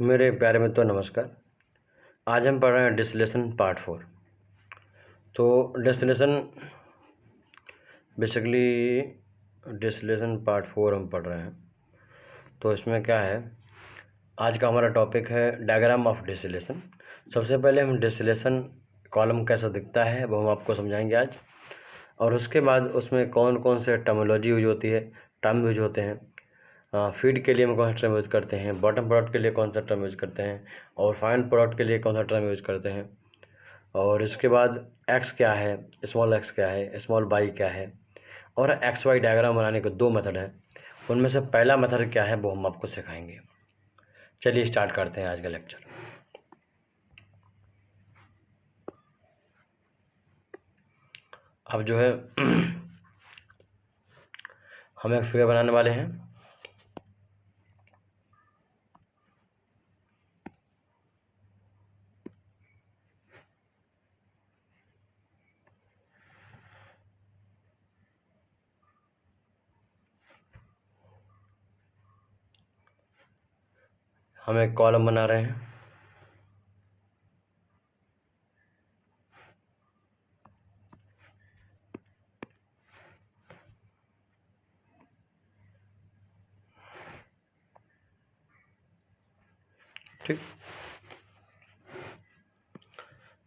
मेरे प्यारे मित्रों नमस्कार। आज हम पढ़ रहे हैं डिस्टिलेशन पार्ट 4। तो डिस्टिलेशन पार्ट 4 हम पढ़ रहे हैं। तो इसमें क्या है, आज का हमारा टॉपिक है डायग्राम ऑफ डिस्टिलेशन। सबसे पहले हम डिस्टिलेशन कॉलम कैसा दिखता है वो हम आपको समझाएंगे आज, और उसके बाद उसमें कौन कौन से टर्मिनोलॉजी यूज होती है, टर्म यूज होते हैं। फीड के लिए हम कौन सा टर्म यूज करते हैं, बॉटम प्रोडक्ट के लिए कौन सा टर्म यूज करते हैं, और फाइन प्रोडक्ट के लिए कौन सा टर्म यूज करते हैं। और इसके बाद एक्स क्या है, स्मॉल एक्स क्या है, स्मॉल वाई क्या है, और एक्स वाई डायग्राम बनाने के दो मेथड हैं। उनमें से पहला मेथड क्या है वो हम आपको सिखाएंगे। चलिए स्टार्ट करते हैं आज का लेक्चर। अब जो है हम एक फिगर बनाने वाले हैं। हम एक कॉलम बना रहे हैं। ठीक,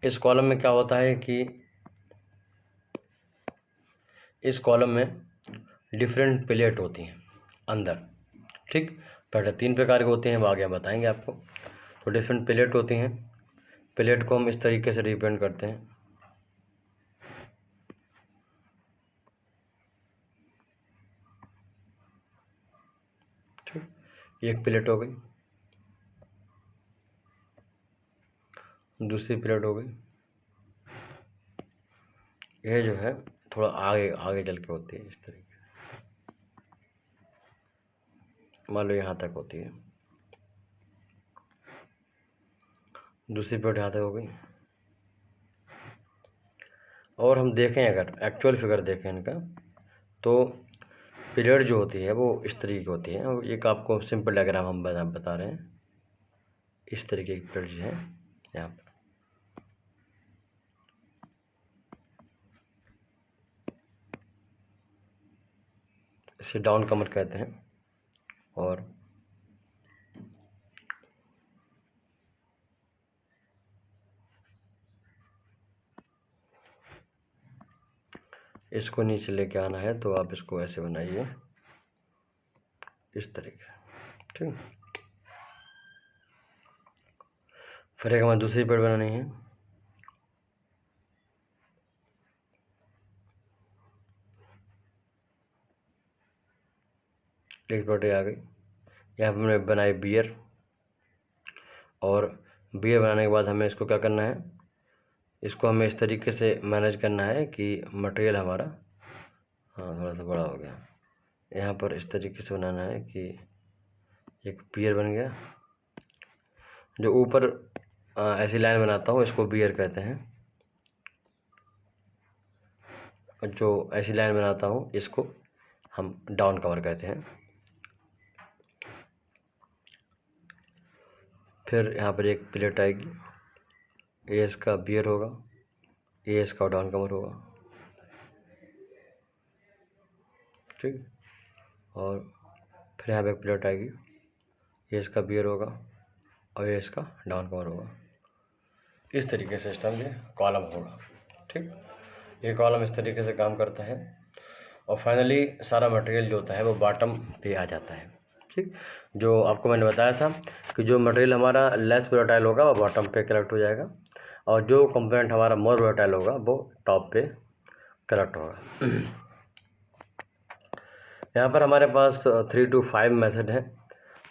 इस कॉलम में क्या होता है कि इस कॉलम में डिफरेंट प्लेट होती हैं अंदर। ठीक, पहले 3 प्रकार के होते हैं, वो आगे हम बताएंगे आपको। तो डिफरेंट प्लेट होती हैं। प्लेट को हम इस तरीके से रिप्रेजेंट करते हैं। ठीक, ये एक प्लेट हो गई, दूसरी प्लेट हो गई। ये जो है थोड़ा आगे आगे चल के होती है, इस तरीके से, मान लो यहाँ तक होती है। दूसरी प्लेट यहाँ तक हो गई। और हम देखें, अगर एक्चुअल फिगर देखें इनका, तो पीरियड जो होती है वो इस तरीके की होती है। और एक आपको सिंपल डायग्राम हम बता रहे हैं। इस तरीके की पीरियड जो है यहाँ पर, इसे डाउन कमर कहते हैं। और इसको नीचे लेके आना है तो आप इसको ऐसे बनाइए, इस तरीके से। ठीक, फिर एक हमें दूसरी प्लेट बनानी है। एक प्लेट आ गई। यहाँ पर हमने बनाई बियर, और बियर बनाने के बाद हमें इसको क्या करना है, इसको हमें इस तरीके से मैनेज करना है कि मटेरियल हमारा, हाँ थोड़ा सा बड़ा हो गया, यहाँ पर इस तरीके से बनाना है कि एक बियर बन गया। जो ऊपर ऐसी लाइन बनाता हूँ इसको बियर कहते हैं, और जो ऐसी लाइन बनाता हूँ इसको हम डाउन कवर कहते हैं। फिर यहाँ पर एक प्लेट आएगी, ये इसका बियर होगा, ये इसका डाउन कवर होगा। ठीक, और फिर यहाँ पे एक प्लेट आएगी, ये इसका बियर होगा और ये इसका डाउन कवर होगा। इस तरीके से सिस्टम ये कॉलम होगा। ठीक, ये कॉलम इस तरीके से काम करता है, और फाइनली सारा मटेरियल जो होता है वो बॉटम पे आ जाता है। ठीक, जो आपको मैंने बताया था कि जो मटेरियल हमारा लेस वोलेटाइल होगा वो बॉटम पे कलेक्ट हो जाएगा, और जो कंपोनेंट हमारा मोर वोलेटाइल होगा वो टॉप पे कलेक्ट होगा। यहाँ पर हमारे पास 3 to 5 मेथड हैं।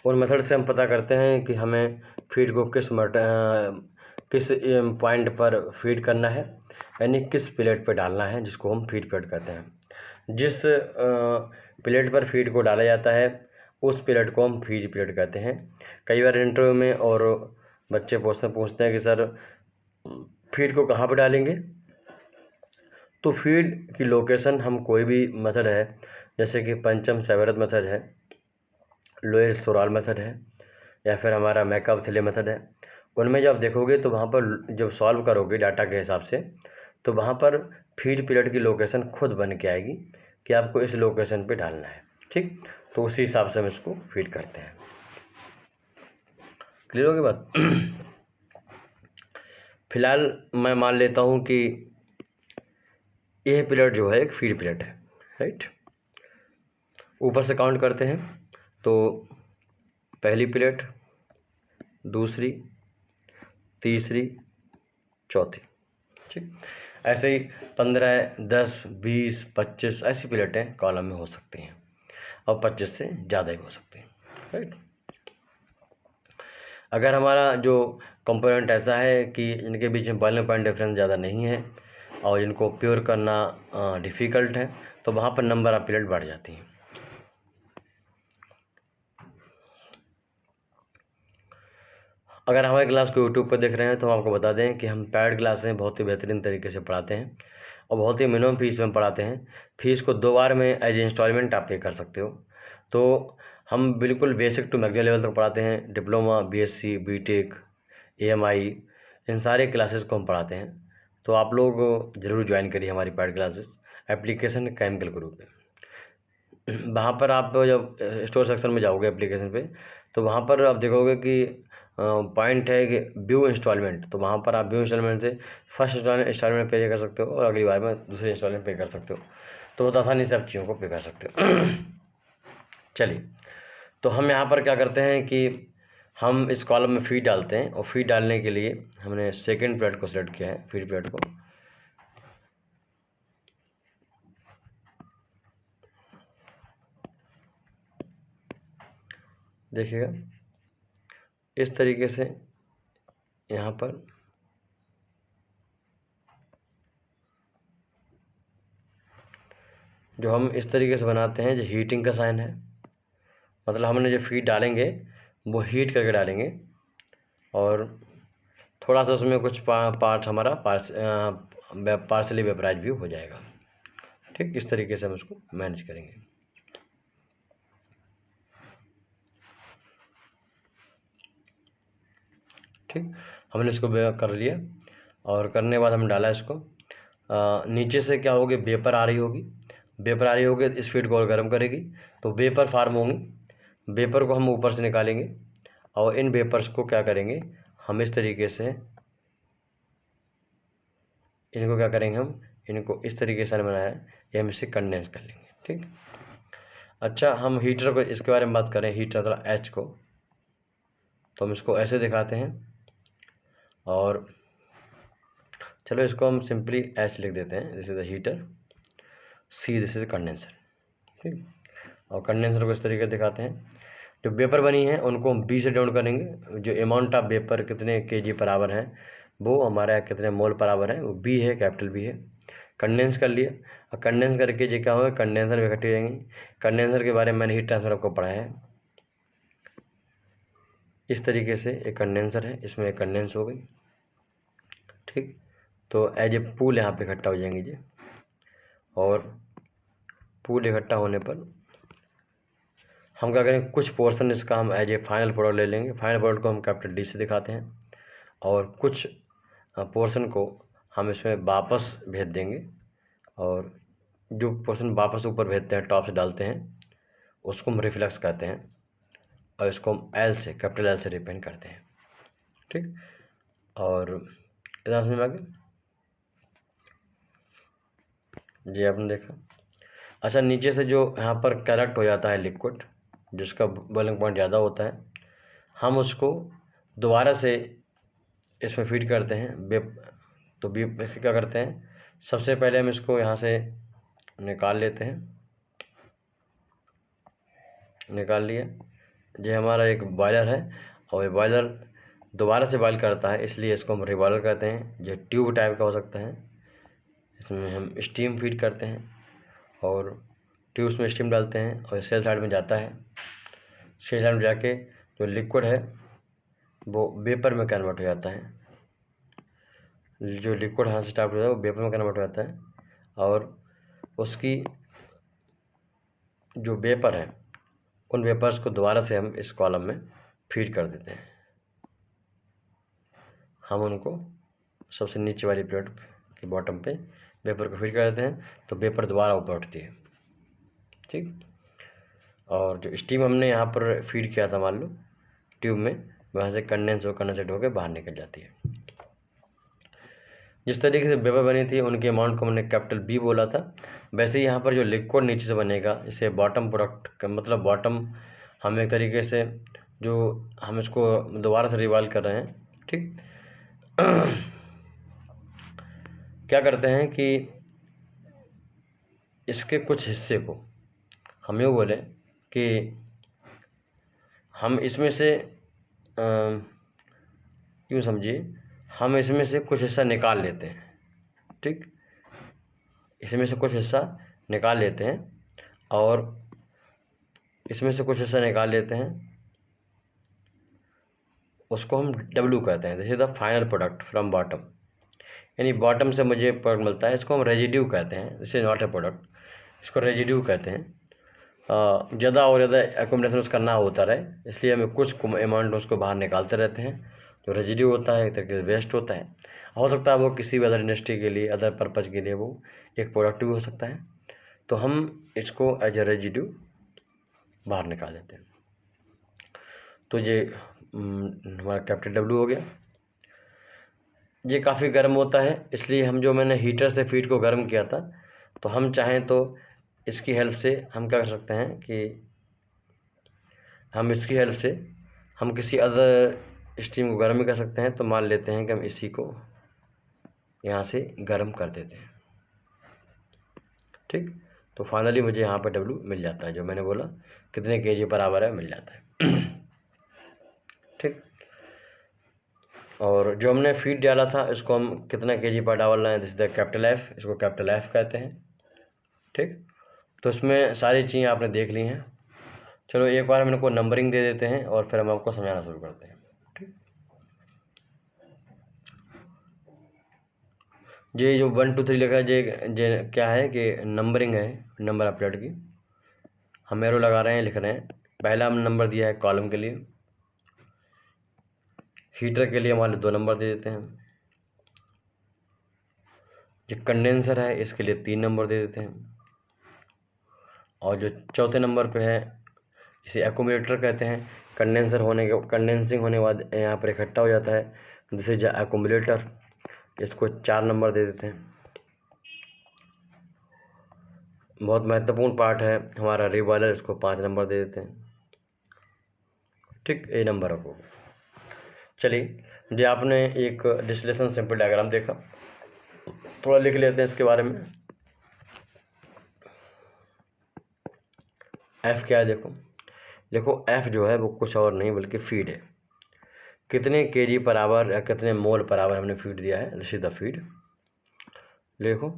उन मेथड से हम पता करते हैं कि हमें फीड को किस पॉइंट पर फीड करना है, यानी किस प्लेट पर डालना है, जिसको हम फीड प्लेट कहते हैं। जिस प्लेट पर फीड को डाला जाता है उस प्लेट को हम फीड प्लेट कहते हैं। कई बार इंटरव्यू में और बच्चे पूछते हैं कि सर फीड को कहाँ पर डालेंगे। तो फीड की लोकेशन हम कोई भी मेथड है, जैसे कि पंचम सेवरत मेथड है, लोएस्ट सोराल मेथड है, या फिर हमारा मैकअप मेथड है, उनमें जब देखोगे तो वहाँ पर जब सॉल्व करोगे डाटा के हिसाब से, तो वहाँ पर फीड पीरियड की लोकेशन खुद बन के आएगी कि आपको इस लोकेशन पे डालना है। ठीक, तो उसी हिसाब से हम इसको फीड करते हैं। क्लियर होगी बात? फिलहाल मैं मान लेता हूँ कि यह पीरियड जो है एक फीड पीरियड है, राइट। ऊपर से काउंट करते हैं तो पहली पीरियड, दूसरी, तीसरी, चौथी। ठीक, ऐसे ही 15, 10, 20, 25 ऐसी पीरियडें कॉलम में हो सकती हैं, और 25 से ज़्यादा ही हो सकती हैं, राइट। अगर हमारा जो कंपोनेंट ऐसा है कि इनके बीच में बॉइलिंग पॉइंट डिफरेंस ज़्यादा नहीं है और इनको प्योर करना डिफ़िकल्ट है, तो वहाँ पर नंबर ऑफ पीरियड बढ़ जाती हैं। अगर हमारे क्लास को यूट्यूब पर देख रहे हैं तो हम आपको बता दें कि हम पैड क्लासें बहुत ही बेहतरीन तरीके से पढ़ाते हैं और बहुत ही मिनिमम फीस में पढ़ाते हैं। फीस को 2 बार में एज इंस्टॉलमेंट आप पे कर सकते हो। तो हम बिल्कुल बेसिक टू मैगज़ीन लेवल तक पढ़ाते हैं। डिप्लोमा, बीएससी, बीटेक, एएमआई, इन सारे क्लासेस को हम पढ़ाते हैं। तो आप लोग ज़रूर ज्वाइन करिए हमारी pad classes. Application chemical group है। वहाँ पर आप जब स्टोर सेक्शन में जाओगे एप्लीकेशन पे, तो वहाँ पर आप देखोगे कि पॉइंट है कि व्यू इंस्टॉलमेंट। तो वहाँ पर आप व्यू इंस्टॉलमेंट से फर्स्ट इंस्टॉलमेंट पे कर सकते हो और अगली बार में दूसरे इंस्टॉलमेंट पे कर सकते हो। तो बहुत आसानी से आप चीज़ों को पे कर सकते हो। चलिए, तो हम यहाँ पर क्या करते हैं कि हम इस कॉलम में फीड डालते हैं, और फीड डालने के लिए हमने सेकेंड पीरियड को सिलेक्ट किया है, फीड पीरियड को। देखिएगा इस तरीके से यहाँ पर जो हम इस तरीके से बनाते हैं, जो हीटिंग का साइन है, मतलब हमने जो फीड डालेंगे वो हीट करके डालेंगे, और थोड़ा सा उसमें कुछ पार्ट हमारा पार्सली वेपराइज भी हो जाएगा। ठीक, इस तरीके से हम उसको मैनेज करेंगे। ठीक, हमने इसको कर लिया, और करने के बाद हम डाला इसको। नीचे से क्या होगी, वेपर आ रही होगी। वेपर आ रही होगी इस फीड को और गर्म करेगी, तो वेपर फार्म होंगी। वेपर को हम ऊपर से निकालेंगे, और इन वेपर्स को क्या करेंगे, हम इस तरीके से इनको क्या करेंगे, हम इनको इस तरीके से बनाया है, ये हम इसे कंडेंस कर लेंगे। ठीक, अच्छा, हम हीटर को इसके बारे में बात करें, हीटर एच को, तो हम इसको ऐसे दिखाते हैं, और चलो इसको हम सिंपली एच लिख देते हैं। This is the heater, see this is condenser. ठीक, और कंडेंसर को इस तरीके से दिखाते हैं। जो वेपर बनी है उनको हम बी से डाउन करेंगे। जो अमाउंट ऑफ वेपर कितने केजी पर आवर है, वो हमारा कितने मोल पर आवर है, वो बी है, कैपिटल बी है। कंडेंस कर लिया, और कंडेंस करके जो क्या होगा, कंडेंसर में इकट्ठी जाएंगी। कंडेंसर के बारे में मैंने हीट ट्रांसफर आपको पढ़ाया है। इस तरीके से एक कंडेंसर है, इसमें एक कंडेंस हो गई। ठीक, तो एज ए पूल यहाँ पे इकट्ठा हो जाएंगे जी, और पूल इकट्ठा होने पर हम क्या करेंगे, कुछ पोर्शन इसका हम एज ए फाइनल प्रोडक्ट ले लेंगे। फाइनल प्रोडक्ट को हम कैपिटल डी से दिखाते हैं, और कुछ पोर्शन को हम इसमें वापस भेज देंगे, और जो पोर्शन वापस ऊपर भेजते हैं, टॉप से डालते हैं, उसको हम रिफ्लेक्स कहते हैं, और इसको हम एल से, कैपिटल एल से रिप्रेजेंट करते हैं। ठीक, और इतना समझ में आ गया जी, आपने देखा। अच्छा, नीचे से जो यहाँ पर कलेक्ट हो जाता है लिक्विड, जिसका बॉइलिंग पॉइंट ज़्यादा होता है, हम उसको दोबारा से इसमें फीड करते हैं। तो इसके क्या करते हैं, सबसे पहले हम इसको यहाँ से निकाल लेते हैं। निकाल लिया, ये हमारा एक बॉयलर है, और ये बॉयलर दोबारा से बॉयल करता है, इसलिए इसको हम रिबॉयलर कहते हैं। ये ट्यूब टाइप का हो सकता है, इसमें हम स्टीम फीड करते हैं, और ट्यूब्स में स्टीम डालते हैं, और सेल साइड में जाता है। सेल साइड में जाके जो लिक्विड है वो वेपर में कन्वर्ट हो जाता है। जो लिक्विड यहाँ से स्टार्ट होता है वो वेपर में कन्वर्ट हो जाता है, और उसकी जो वेपर है, उन वेपर्स को दोबारा से हम इस कॉलम में फीड कर देते हैं, हम उनको सबसे नीचे वाली प्लेट के बॉटम पे वेपर को फीड कर देते हैं, तो वेपर दोबारा ऊपर उठती है। ठीक, और जो स्टीम हमने यहाँ पर फीड किया था मान लो ट्यूब में, वहाँ से कंडेंसेट होकर बाहर निकल जाती है। जिस तरीके से वेपर बनी थी उनके अमाउंट को हमने कैपिटल बी बोला था, वैसे ही यहाँ पर जो लिक्विड नीचे से बनेगा इसे बॉटम प्रोडक्ट का मतलब बॉटम, हम एक तरीके से जो हम इसको दोबारा से रिवाइल कर रहे हैं। ठीक क्या करते हैं कि इसके कुछ हिस्से को हम यूँ बोले कि हम इसमें से यूँ समझिए, हम इसमें से कुछ हिस्सा निकाल लेते हैं। ठीक, इसमें से कुछ हिस्सा निकाल लेते हैं और इसमें से कुछ हिस्सा निकाल लेते हैं, उसको हम W कहते हैं। This is the final product from bottom, यानी बॉटम से मुझे प्रोडक्ट मिलता है, इसको हम रेजिड्यू कहते हैं। This is not a product, इसको रेजिड्यू कहते हैं। ज़्यादा और ज़्यादा एकोमोडेशन उसका ना होता रहे, इसलिए हमें कुछ अमाउंट उसको बाहर निकालते रहते हैं। जो रेजिड्यू होता है एक तरीके से वेस्ट होता है, हो सकता है वो किसी भी अदर इंडस्ट्री के लिए, अदर पर्पज़ के लिए वो एक प्रोडक्ट भी हो सकता है, तो हम इसको एज ए रेजिड्यू बाहर निकाल देते हैं। तो ये हमारा कैपिटल W हो गया। ये काफ़ी गर्म होता है, इसलिए हम जो मैंने हीटर से फीड को गर्म किया था, तो हम चाहें तो इसकी हेल्प से हम क्या कर सकते हैं कि हम इसकी हेल्प से हम किसी अदर स्टीम को गर्म भी कर सकते हैं। तो मान लेते हैं कि हम इसी को यहाँ से गर्म कर देते हैं। ठीक, तो फाइनली मुझे यहाँ पर W मिल जाता है, जो मैंने बोला कितने kg बराबर है मिल जाता है। ठीक, और जो हमने फीड डाला था इसको हम कितना kg पर डाल रहे हैं, दिस द कैपिटल F, इसको कैपिटल F कहते हैं। ठीक, तो इसमें सारी चीज़ें आपने देख ली हैं। चलो एक बार हम इनको नंबरिंग दे देते हैं और फिर हम आपको समझाना शुरू करते हैं। ठीक, ये जो 1 2 3 लिखा है ये क्या है कि नंबरिंग है, नंबर ऑफ प्लेट की। हम एरो लगा रहे हैं, लिख रहे हैं। पहला हम नंबर दिया है कॉलम के लिए, हीटर के लिए हमारे 2 नंबर दे देते हैं। जो कंडेंसर है इसके लिए 3 नंबर दे देते हैं, और जो चौथे नंबर पे है इसे एक्यूमुलेटर कहते हैं। कंडेंसिंग होने के बाद यहाँ पर इकट्ठा हो जाता है, दिस इज एक्यूमुलेटर, इसको 4 नंबर दे देते हैं। बहुत महत्वपूर्ण पार्ट है हमारा रिबॉयलर, इसको 5 नंबर दे देते हैं। ठीक, ए नंबर रखो। चलिए, जो आपने एक डिस्टिलेशन सैंपल डायग्राम देखा, थोड़ा लिख लेते हैं इसके बारे में। F क्या है, देखो F जो है वो कुछ और नहीं बल्कि फीड है। कितने kg पर आवर या कितने मोल पर आवर हमने फीड दिया है, दिस इज द फीड। देखो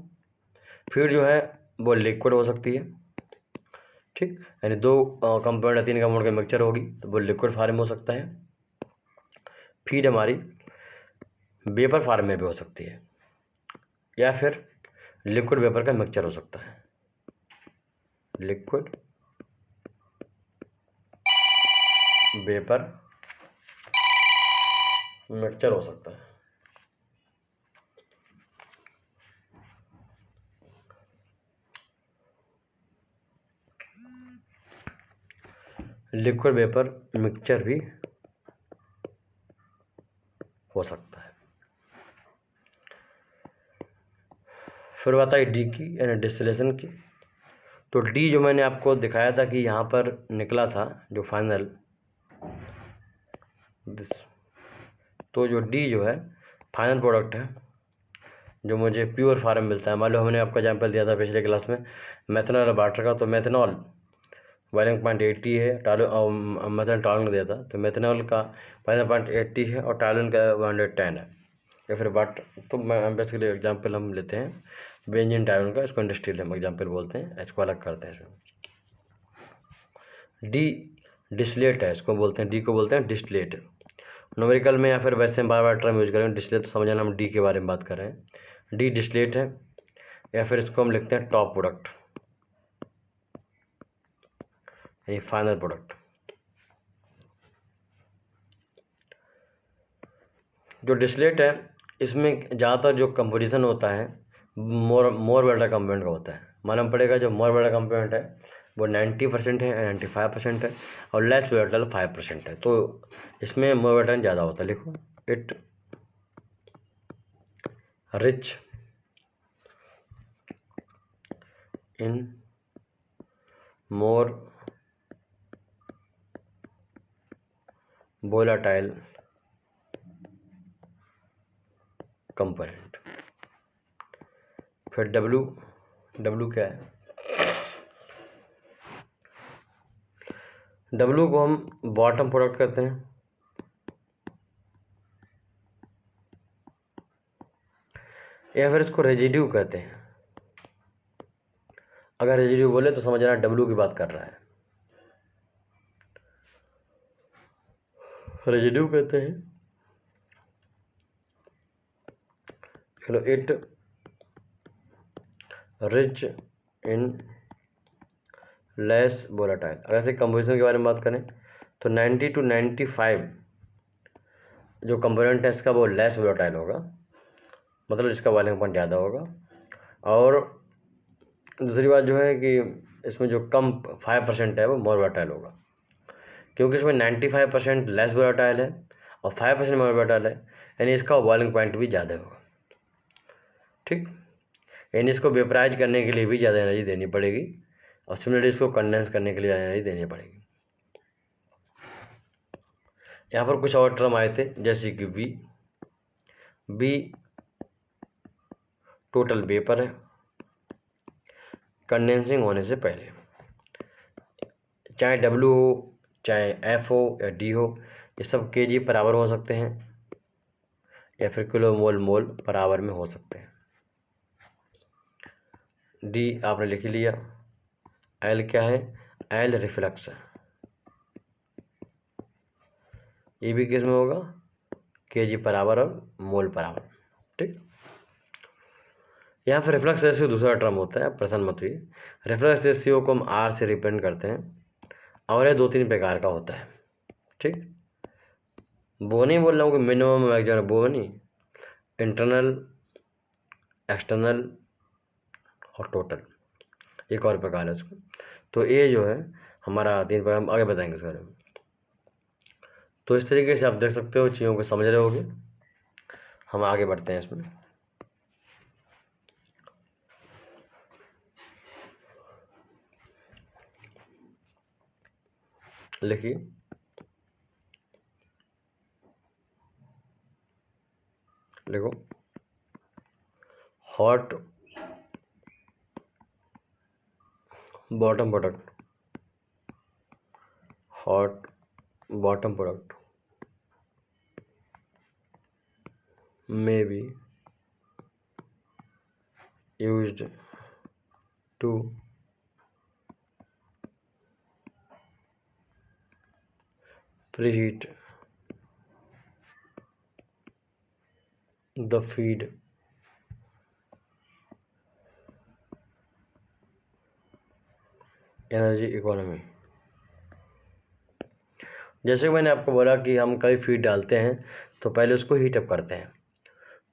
फीड जो है वो लिक्विड हो सकती है। ठीक, यानी 2 कंपाउंड या 3 कंपाउंड का मिक्सचर होगी तो वो लिक्विड फार्म हो सकता है। फीड हमारी वेपर फार्म में भी हो सकती है, या फिर लिक्विड वेपर का मिक्सचर हो सकता है। लिक्विड वेपर मिक्सचर हो सकता है। लिक्विड वेपर मिक्सचर भी हो सकता है। फिर बात आई डी की, यानी डिस्टिलेशन की। तो डी जो मैंने आपको दिखाया था कि यहाँ पर निकला था जो फाइनल, तो जो डी जो है फाइनल प्रोडक्ट है जो मुझे प्योर फार्म मिलता है। मान लो हमने आपका एग्जाम्पल दिया था पिछले क्लास में मेथनॉल और वाटर का, तो मेथनॉल बॉइलिंग पॉइंट 80 है, मेथनॉल टॉलन दिया था, तो मेथनॉल का बॉइलिंग पॉइंट 80 है और टॉलन का 110 है। या फिर वाटर, तो मैं बेसिकली एग्जाम्पल हम लेते हैं बेंजीन टॉलन का, इसको इंडस्ट्रियल हम एग्जाम्पल बोलते हैं, इसको अलग करते हैं इसमें। डी डिस्टिलेट है, इसको बोलते हैं, डी को बोलते हैं डिस्टिलेट। न्यूमेरिकल में या फिर वैसे हम बार बार टर्म यूज करेंगे डिस्टिलेट, तो समझना हम डी के बारे में बात कर रहे हैं। डी डिस्टिलेट है, या फिर इसको हम लिखते हैं टॉप प्रोडक्ट, ये फाइनल प्रोडक्ट। जो डिस्टिलेट है इसमें ज़्यादातर जो कंपोजिशन होता है मोर वाटर कंपोनेंट का होता है। मालूम पड़ेगा जो मोर वाटर कंपोनेंट है वो 90% है, 95% है, और लेस वाटर 5% है। तो इसमें मोर वाटर ज़्यादा होता है। लिखो it rich in more volatile component. फिर डब्ल्यू क्या है? डब्ल्यू को हम बॉटम प्रोडक्ट कहते हैं, या फिर इसको रेजिड्यू कहते हैं। अगर रेजिड्यू बोले तो समझना डब्ल्यू की बात कर रहा है। रेजिड्यू कहते हैं। चलो it rich in less volatile. अगर से कंपोजिशन के बारे में बात करें तो 90 to 95 जो कंपोनेंट है इसका वो लेस वोलाटाइल होगा, मतलब इसका बॉइलिंग पॉइंट ज़्यादा होगा। और दूसरी बात जो है कि इसमें जो कम 5% है वो मोर वोलाटाइल होगा, क्योंकि इसमें 95% लेस वोलाटाइल है और 5% मोर वोलाटाइल है, यानी इसका बॉइलिंग पॉइंट भी ज़्यादा होगा। ठीक, यानी इसको वेपराइज करने के लिए भी ज़्यादा एनर्जी देनी पड़ेगी और सिमिलरली इसको कंडेंस करने के लिए ज़्यादा एनर्जी देनी पड़ेगी। यहाँ पर कुछ और टर्म आए थे जैसे कि बी टोटल वेपर है कंडेंसिंग होने से पहले, चाहे डब्ल्यू हो चाहे एफ हो या डी हो, ये सब केजी पर आवर हो सकते हैं या फिर किलो मोल पर आवर में हो सकते हैं। डी आपने लिख लिया। एल क्या है? एल रिफ्लक्स है, ये भी किस में होगा? केजी पर आवर और मोल पर आवर। ठीक, यहाँ पर रिफ्लक्स रेशियो दूसरा टर्म होता है, प्रश्न मत हुई। रिफ्लक्स रेशियो को हम आर से रिप्रेजेंट करते हैं और ये 2-3 प्रकार का होता है। ठीक, वो नहीं बोल रहा हूँ कि मिनिमम मैक्सिमम, वो नहीं, इंटरनल, एक्सटर्नल और टोटल, एक और प्रकार है उसको। तो ये जो है हमारा 3 प्रकार, हम आगे बताएंगे इस बारे में। तो इस तरीके से आप देख सकते हो, चीज़ों को समझ रहे होगे। हम आगे बढ़ते हैं इसमें। लिखिए देखो, hot bottom product, hot bottom product may be used to preheat the feed energy economy. जैसे मैंने आपको बोला कि हम कई फीड डालते हैं तो पहले उसको हीट अप करते हैं।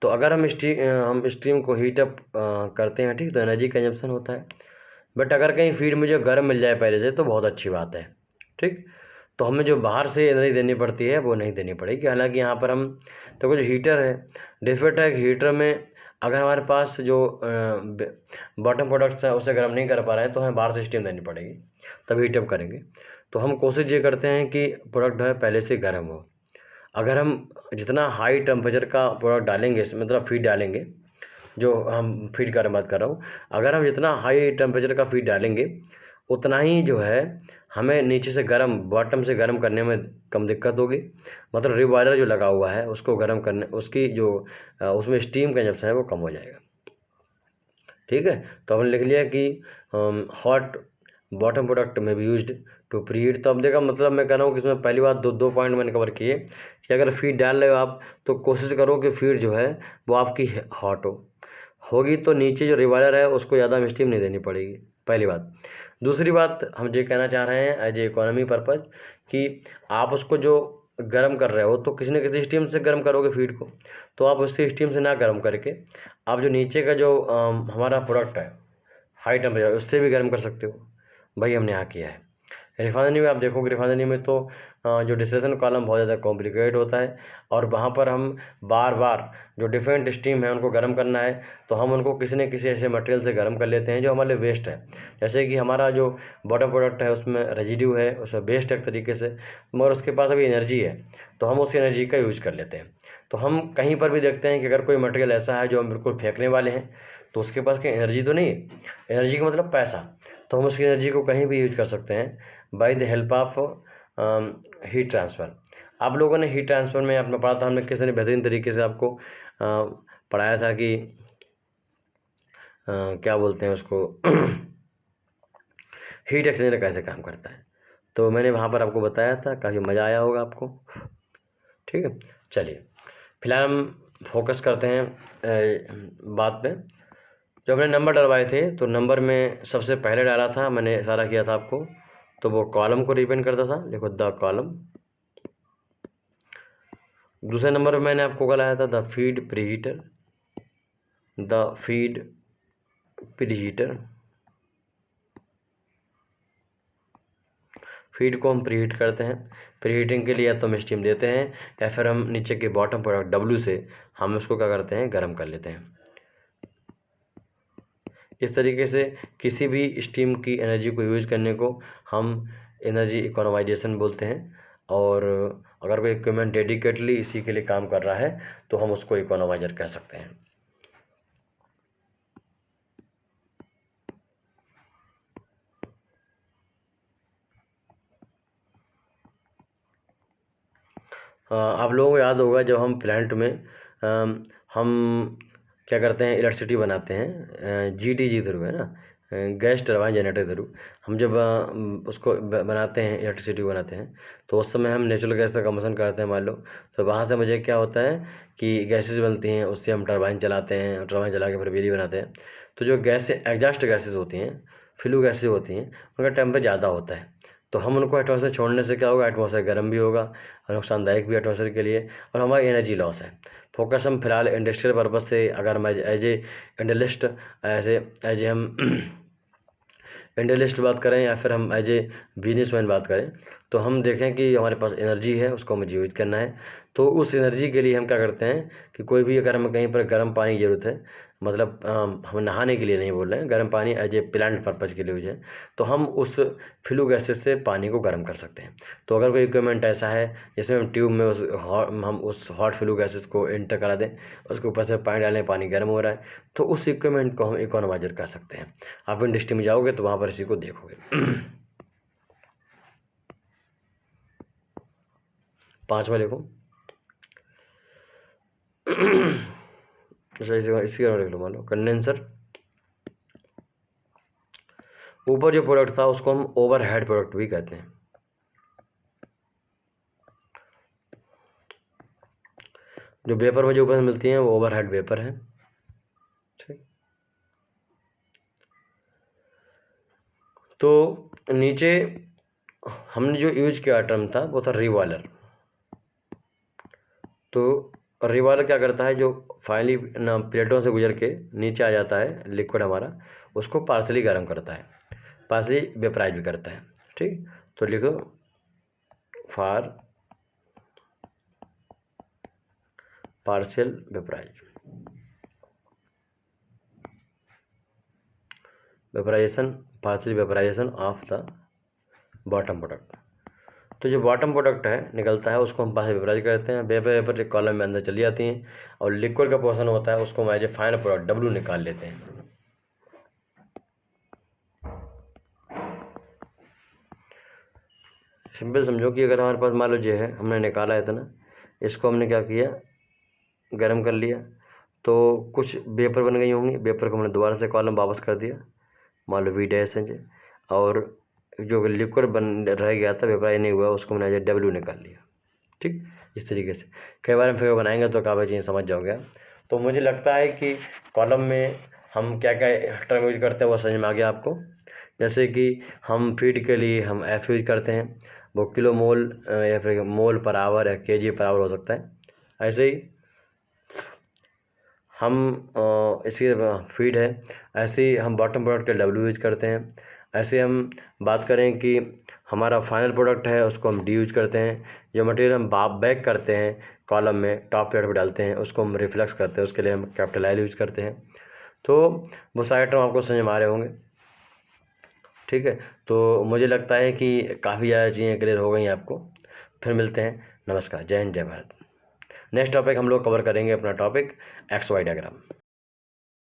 तो अगर हम स्टीम को हीट अप करते हैं, ठीक, तो एनर्जी कंजप्शन होता है। बट अगर कहीं फीड मुझे गर्म मिल जाए पहले से तो बहुत अच्छी बात है। ठीक, तो हमें जो बाहर से एनर्जी देनी पड़ती है वो नहीं देनी पड़ेगी। हालांकि यहाँ पर हम तो कुछ हीटर है, डिफरेंट है। हीटर में अगर हमारे पास जो बॉटम प्रोडक्ट्स है उसे गर्म नहीं कर पा रहे हैं तो हमें बाहर से स्टीम देनी पड़ेगी, तब हीट अप करेंगे। तो हम कोशिश ये करते हैं कि प्रोडक्ट जो है पहले से गर्म हो। अगर हम जितना हाई टेम्परेचर का प्रोडक्ट डालेंगे, मतलब फीड डालेंगे, जो हम फीड का बात कर रहा हूँ, अगर हम जितना हाई टेम्परेचर का फीड डालेंगे उतना ही जो है हमें नीचे से गर्म, बॉटम से गर्म करने में कम दिक्कत होगी। मतलब रिबॉयलर जो लगा हुआ है उसको गर्म करने, उसकी जो उसमें स्टीम कंजप्शन है वो कम हो जाएगा। ठीक है, तो हमने लिख लिया कि हॉट बॉटम प्रोडक्ट में भी यूज्ड टू प्रीहीट। तो अब देखा, मतलब मैं कह रहा हूँ कि इसमें पहली बात दो पॉइंट मैंने कवर किए कि अगर फीड डाल रहे हो आप तो कोशिश करो कि फीड जो है वो आपकी हॉट होगी तो नीचे जो रिबॉयलर है उसको ज़्यादा स्टीम नहीं देनी पड़ेगी, पहली बात। दूसरी बात हम ये कहना चाह रहे हैं एज ए इकोनॉमी पर्पज़ कि आप उसको जो गर्म कर रहे हो तो किसी न किसी स्टीम से गर्म करोगे फीड को, तो आप उससे स्टीम से ना गर्म करके आप जो नीचे का जो हमारा प्रोडक्ट है हाई टेम्परेचर उससे भी गर्म कर सकते हो। भाई हमने यहाँ किया है। रिफाइनरी में आप देखोगे, रिफाइनरी में तो जो डिस्टिलेशन कॉलम बहुत ज़्यादा कॉम्प्लिकेट होता है और वहाँ पर हम बार बार जो डिफरेंट स्टीम है उनको गर्म करना है, तो हम उनको किसी न किसी ऐसे मटेरियल से गर्म कर लेते हैं जो हमारे लिए वेस्ट है। जैसे कि हमारा जो बॉटम प्रोडक्ट है उसमें रेजिड्यू है, उसमें वेस्ट है एक तरीके से, मगर उसके पास अभी एनर्जी है, तो हम उस एनर्जी का यूज कर लेते हैं। तो हम कहीं पर भी देखते हैं कि अगर कोई मटेरियल ऐसा है जो हम बिल्कुल फेंकने वाले हैं, तो उसके पास कोई एनर्जी तो नहीं है, एनर्जी का मतलब पैसा, तो हम उसकी एनर्जी को कहीं भी यूज कर सकते हैं by the help of heat transfer. आप लोगों ने हीट ट्रांसफ़र में आपने पढ़ा था, हमने किसी ने बेहतरीन तरीके से आपको पढ़ाया था कि क्या बोलते हैं उसको हीट एक्सचेंजर कैसे काम करता है, तो मैंने वहाँ पर आपको बताया था, काफ़ी मज़ा आया होगा आपको। ठीक है, चलिए फिलहाल हम फोकस करते हैं बात पे। जो हमने नंबर डलवाए थे तो नंबर में सबसे पहले डाला था, मैंने इशारा किया था आपको, तो वो कॉलम को रिप्रेजेंट करता था, देखो द कॉलम। दूसरे नंबर पे मैंने आपको बताया था the feed preheater, the feed preheater. Feed को हम प्रीहीट करते हैं, प्रीहीटिंग के लिए या तो हम स्टीम देते हैं या फिर हम नीचे के बॉटम प्रोडक्ट डब्ल्यू से हम उसको क्या करते हैं, गर्म कर लेते हैं। इस तरीके से किसी भी स्टीम की एनर्जी को यूज करने को हम एनर्जी इकोनोमाइजेशन बोलते हैं, और अगर कोई इक्विपमेंट डेडिकेटली इसी के लिए काम कर रहा है तो हम उसको इकोनोमाइजर कह सकते हैं। आप लोगों को याद होगा जब हम प्लांट में हम क्या करते हैं, इलेक्ट्रिसिटी बनाते हैं जीटीजी थ्रू, है ना, गैस टरबाइन जनरेटर थ्रू। हम जब उसको बनाते हैं, इलेक्ट्रिसिटी बनाते हैं, तो उस समय हम नेचुरल गैस का कंबशन करते हैं मान लो, तो वहाँ से मुझे क्या होता है कि गैसेस बनती हैं, उससे हम टरबाइन चलाते हैं, टरबाइन चला के फिर बिजली बनाते हैं। तो जो गैस एग्जॉस्ट गैसेज होती हैं, फ्लू गैसेज होती हैं, उनका टेम्परेचर ज़्यादा होता है, तो हम उनको एटमॉस्फेयर छोड़ने से क्या होगा, एटमॉस्फेयर गर्म भी होगा और नुकसानदायक भी एटमॉस्फेयर के लिए, और हमारी एनर्जी लॉस है। फोकस हम फिलहाल इंडस्ट्रियल पर्पज़ से, अगर मैं as a industrialist, as a हम इंडस्ट्रियलिस्ट बात करें या फिर हम एज ए बिजनेसमैन बात करें, तो हम देखें कि हमारे पास एनर्जी है, उसको हमें यूज करना है। तो उस एनर्जी के लिए हम क्या करते हैं कि कोई भी अगर हमें कहीं पर गर्म पानी की ज़रूरत है, मतलब हम नहाने के लिए नहीं बोल रहे हैं, गर्म पानी एज ए प्लांट पर्पज़ के लिए यूज है, तो हम उस फ्लू गैसेस से पानी को गर्म कर सकते हैं। तो अगर कोई इक्विपमेंट ऐसा है जिसमें हम ट्यूब में हम उस हॉट फ्लू गैसेस को एंटर करा दें, उसके ऊपर से पानी डालें, पानी गर्म हो रहा है, तो उस इक्विपमेंट को हम इकोनोमाइजर कर सकते हैं। आप इंडस्ट्री में जाओगे तो वहाँ पर इसी को देखोगे। 5वां देखो, इसी का देख लो, मान लो कंडेंसर। ऊपर जो प्रोडक्ट था उसको हम ओवरहेड प्रोडक्ट भी कहते हैं। जो वेपर में जो ऊपर मिलती हैं वो ओवरहेड वेपर है। ठीक, तो नीचे हमने जो यूज किया टर्म था वो था रिवॉल्वर। तो रिवॉल्वर क्या करता है, जो फाइनली ना प्लेटों से गुजर के नीचे आ जाता है लिक्विड हमारा, उसको पार्सली गर्म करता है, पार्सली वेपराइज भी करता है। ठीक, तो लिखो for partial vaporization, partial vaporization of the bottom product. तो जो बॉटम प्रोडक्ट है निकलता है उसको हम पार्शियल वेपराइज करते हैं, वेपर एक कॉलम में अंदर चली जाती हैं, और लिक्विड का पोर्शन होता है उसको हम as a final product W निकाल लेते हैं। सिंपल समझो कि अगर हमारे पास मान लो ये है, हमने निकाला है इतना, इसको हमने क्या किया, गर्म कर लिया, तो कुछ वेपर बन गई होंगी, वेपर को हमने दोबारा से कॉलम वापस कर दिया, मान लो वी डैश है, और जो लिक्विड बन रह गया था, वेपराइज नहीं हुआ, उसको हमने एज डब्ल्यू निकाल लिया। ठीक, इस तरीके से कई बार हम फिर बनाएंगे तो काफ़ी चीज़ें समझ जाओगे। तो मुझे लगता है कि कॉलम में हम क्या क्या टर्म यूज करते हैं वो समझ में आ गया आपको। जैसे कि हम फीड के लिए हम एफ यूज करते हैं, वो किलो मोल या फिर मोल पर आवर या केजी पर आवर हो सकता है। ऐसे ही हम इसकी फीड है, ऐसे ही हम बॉटम प्रोडक्ट के डब्ल्यू यूज करते हैं। ऐसे हम बात करें कि हमारा फाइनल प्रोडक्ट है, उसको हम डी यूज करते हैं। जो मटेरियल हम बैक करते हैं कॉलम में, टॉप प्लेट पर डालते हैं, उसको हम रिफ्लेक्स करते हैं, उसके लिए हम कैपिटल एल यूज करते हैं। तो वो सारे टर्म आपको समझ में आ रहे होंगे, ठीक है। तो मुझे लगता है कि काफ़ी ज़्यादा चीज़ें क्लियर हो गई आपको। फिर मिलते हैं। नमस्कार, जय हिंद, जय भारत। नेक्स्ट टॉपिक हम लोग कवर करेंगे अपना टॉपिक XY डायग्राम।